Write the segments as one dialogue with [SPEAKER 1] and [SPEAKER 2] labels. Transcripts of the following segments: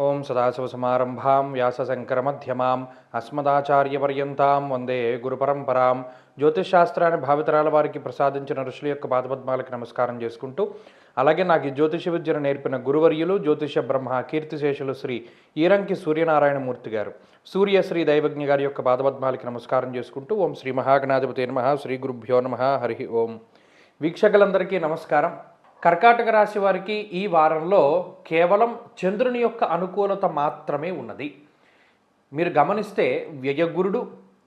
[SPEAKER 1] ఓం సదాశివసమారంభాం వ్యాసశంకరమధ్యమాం అస్మదాచార్యపర్యంతాం వందే గురుపరంపరాం. జ్యోతిషశాస్త్రాన్ని భావితరాల వారికి ప్రసాదించిన ఋషుల యొక్క పాదపద్మాలకి నమస్కారం చేసుకుంటూ, అలాగే నాకు ఈ జ్యోతిష విద్యను నేర్పిన గురువర్యులు జ్యోతిష బ్రహ్మ కీర్తిశేషులు శ్రీ ఈరంకి సూర్యనారాయణమూర్తి గారు, సూర్యశ్రీ దైవజ్ఞ గారి యొక్క పాదపద్మాలకి నమస్కారం చేసుకుంటూ, ఓం శ్రీ మహాగణాధిపతి నమః, శ్రీ గురుభ్యో నమః, హరి ఓం. వీక్షకులందరికీ నమస్కారం. కర్కాటక రాశి వారికి ఈ వారంలో కేవలం చంద్రుని యొక్క అనుకూలత మాత్రమే ఉన్నది. మీరు గమనిస్తే వ్యయగురుడు,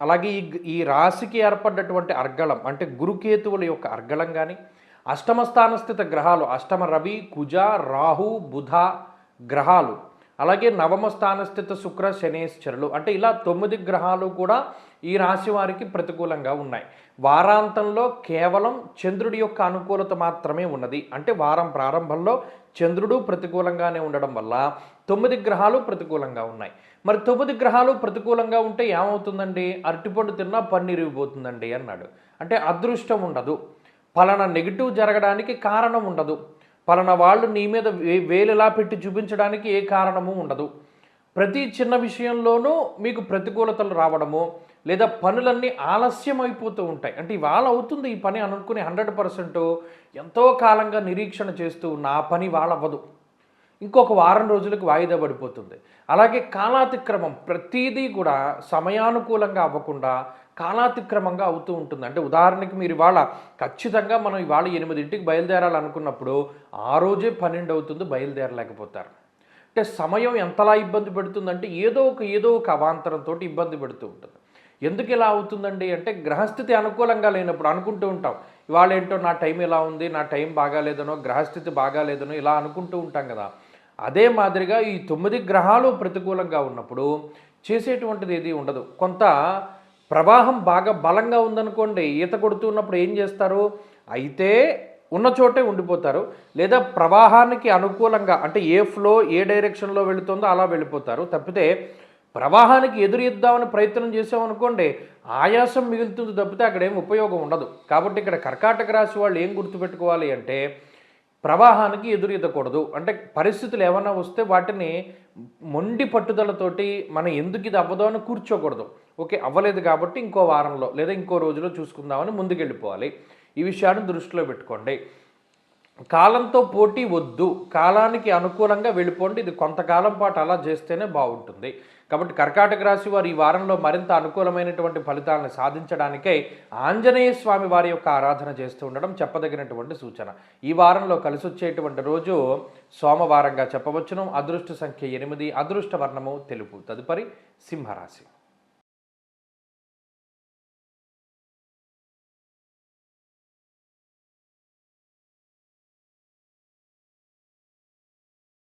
[SPEAKER 1] అలాగే ఈ రాశికి ఏర్పడ్డటువంటి అర్గళం అంటే గురుకేతువుల యొక్క అర్గళం కానీ, అష్టమ స్థానస్థిత గ్రహాలు అష్టమ రవి, కుజ, రాహు, బుధ గ్రహాలు, అలాగే నవమ స్థానస్థిత శుక్ర, శనేశ్వరులు అంటే ఇలా 9 గ్రహాలు కూడా ఈ రాశి వారికి ప్రతికూలంగా ఉన్నాయి. వారాంతంలో కేవలం చంద్రుడి యొక్క అనుకూలత మాత్రమే ఉన్నది. అంటే వారం ప్రారంభంలో చంద్రుడు ప్రతికూలంగానే ఉండడం వల్ల 9 గ్రహాలు ప్రతికూలంగా ఉన్నాయి. మరి 9 గ్రహాలు ప్రతికూలంగా ఉంటే ఏమవుతుందండి? అరటిపండు తిన్నా పన్నీరిగిపోతుందండి అన్నాడు. అంటే అదృష్టం ఉండదు, పలానా నెగిటివ్ జరగడానికి కారణం ఉండదు, పలానా వాళ్ళు నీ మీద వేలులా పెట్టి చూపించడానికి ఏ కారణము ఉండదు. ప్రతి చిన్న విషయంలోనూ మీకు ప్రతికూలతలు రావడము, లేదా పనులన్నీ ఆలస్యం అయిపోతూ ఉంటాయి. అంటే ఇవాళ అవుతుంది ఈ పని అనుకుని 100% ఎంతో కాలంగా నిరీక్షణ చేస్తూ ఉన్న ఆ పని వాళ్ళ అవ్వదు, ఇంకొక వారం రోజులకు వాయిదా పడిపోతుంది. అలాగే కాలాతిక్రమం ప్రతిదీ కూడా సమయానుకూలంగా అవ్వకుండా కాలాతిక్రమంగా అవుతూ ఉంటుంది. అంటే ఉదాహరణకి మీరు ఇవాళ ఖచ్చితంగా మనం ఇవాళ 8ంటికి బయలుదేరాలనుకున్నప్పుడు ఆ రోజే 12 అవుతుంది, బయలుదేరలేకపోతారు. అంటే సమయం ఎంతలా ఇబ్బంది పెడుతుందంటే ఏదో ఒక అవాంతరంతో ఇబ్బంది పెడుతూ ఉంటుంది. ఎందుకు ఇలా అవుతుందండి అంటే గ్రహస్థితి అనుకూలంగా లేనప్పుడు అనుకుంటూ ఉంటాం, ఇవాళ ఏంటో నా టైం ఇలా ఉంది, నా టైం బాగాలేదనో, గ్రహస్థితి బాగాలేదనో ఇలా అనుకుంటూ ఉంటాం కదా. అదే మాదిరిగా ఈ 9 గ్రహాలు ప్రతికూలంగా ఉన్నప్పుడు చేసేటువంటిది ఏది ఉండదు. కొంత ప్రవాహం బాగా బలంగా ఉందనుకోండి, ఈత కొడుతున్నప్పుడు ఏం చేస్తారు? అయితే ఉన్న చోటే ఉండిపోతారు, లేదా ప్రవాహానికి అనుకూలంగా అంటే ఏ ఫ్లో ఏ డైరెక్షన్లో వెళుతుందో అలా వెళ్ళిపోతారు. తప్పితే ప్రవాహానికి ఎదురిద్దామని ప్రయత్నం చేసామనుకోండి, ఆయాసం మిగులుతుంది తప్పితే అక్కడ ఏం ఉపయోగం ఉండదు. కాబట్టి ఇక్కడ కర్కాటక రాశి వాళ్ళు ఏం గుర్తుపెట్టుకోవాలి అంటే ప్రవాహానికి ఎదురీదకూడదు. అంటే పరిస్థితులు ఏమైనా వస్తే వాటిని మొండి పట్టుదలతోటి మనం ఎందుకు ఇది అవ్వదో అని కూర్చోకూడదు. ఓకే, అవ్వలేదు కాబట్టి ఇంకో వారంలో లేదా ఇంకో రోజులో చూసుకుందామని ముందుకెళ్ళిపోవాలి. ఈ విషయాన్ని దృష్టిలో పెట్టుకోండి. కాలంతో పోటీ వద్దు, కాలానికి అనుకూలంగా వెళ్ళిపోండి. ఇది కొంతకాలం పాటు అలా చేస్తేనే బాగుంటుంది. కాబట్టి కర్కాటక రాశి వారు ఈ వారంలో మరింత అనుకూలమైనటువంటి ఫలితాలను సాధించడానికై ఆంజనేయ స్వామి వారి యొక్క ఆరాధన చేస్తూ ఉండడం చెప్పదగినటువంటి సూచన. ఈ వారంలో కలిసి వచ్చేటువంటి రోజు సోమవారంగా చెప్పవచ్చును. అదృష్ట సంఖ్య 8, అదృష్ట వర్ణము తెలుపు. తదుపరి సింహరాశి.